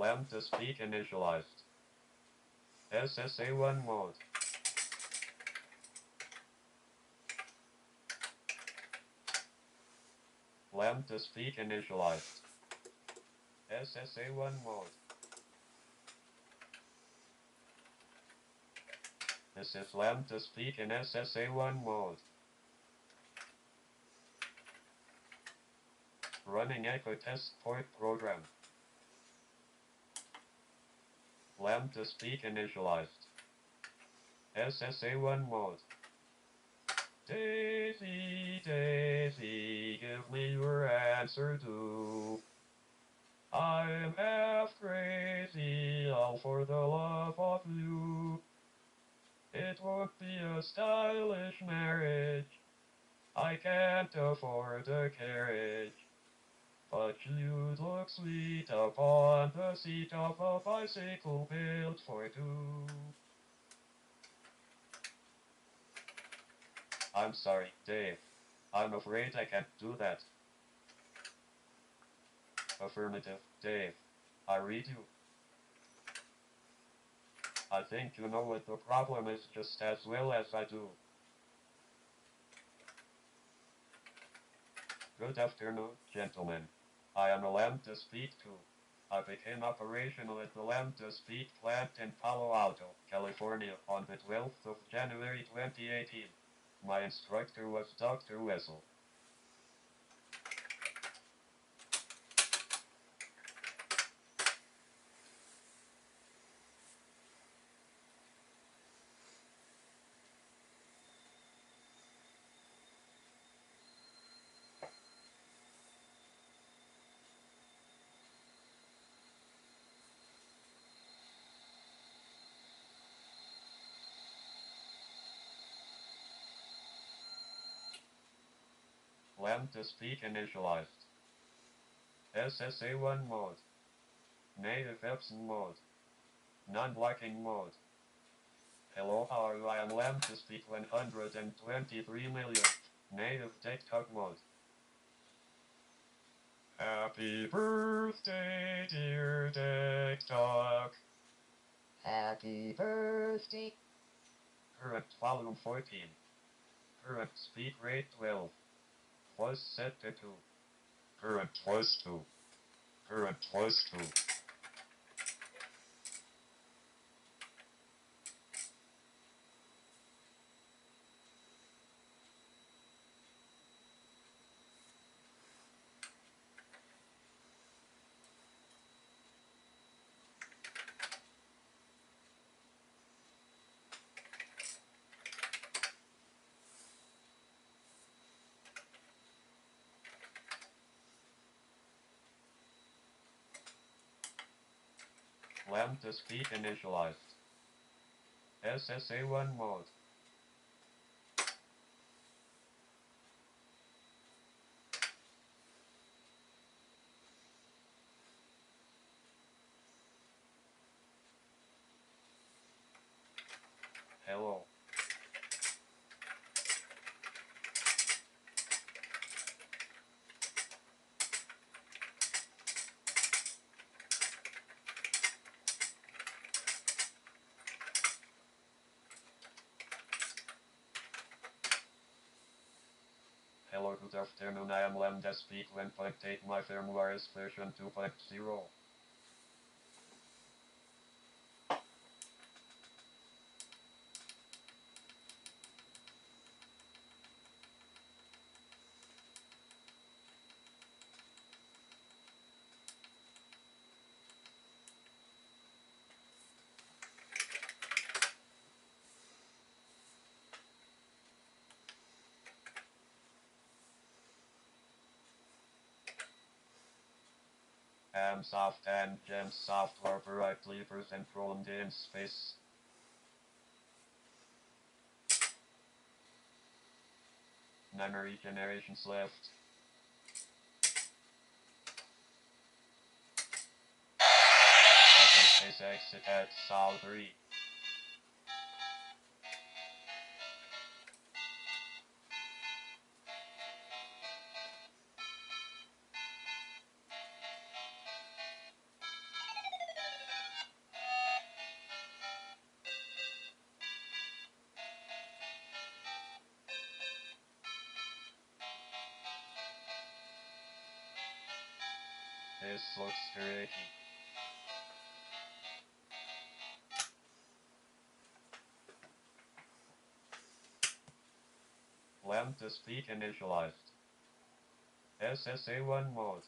LambdaSpeak initialized. SSA1 mode. LambdaSpeak initialized. SSA1 mode. This is LambdaSpeak in SSA1 mode. Running Echo Test Port Program. LambdaSpeak initialized. SSA1 mode. Daisy, Daisy, give me your answer too. I'm half crazy, all for the love of you. It won't be a stylish marriage. I can't afford a carriage. But you'd look sweet upon the seat of a bicycle built for two. I'm sorry, Dave. I'm afraid I can't do that. Affirmative, Dave. I read you. I think you know what the problem is just as well as I do. Good afternoon, gentlemen. I am a LambdaSpeak 2. I became operational at the LambdaSpeak plant in Palo Alto, California on the 12th of January 2018. My instructor was Dr. Wessel. LambdaSpeak initialized. SSA1 mode. Native Epson mode. Non-blocking mode. Hello, how are you? I am LambdaSpeak 123 million. Native desktop mode. Happy birthday, dear desktop. Happy birthday. Current volume 14. Current speed rate 12. Was set to 2. Current was 2. Current was 2. LambdaSpeak initialized. SSA1 mode. Hello. Hello, good afternoon. I am LambdaSpeak 1.8. My firmware is version 2.0. Soft and GemSoft are bright levers enthroned in space. Memory generations left. Hyperspace exit at Sol 3. This looks tricky. LambdaSpeak initialized. SSA1 mode.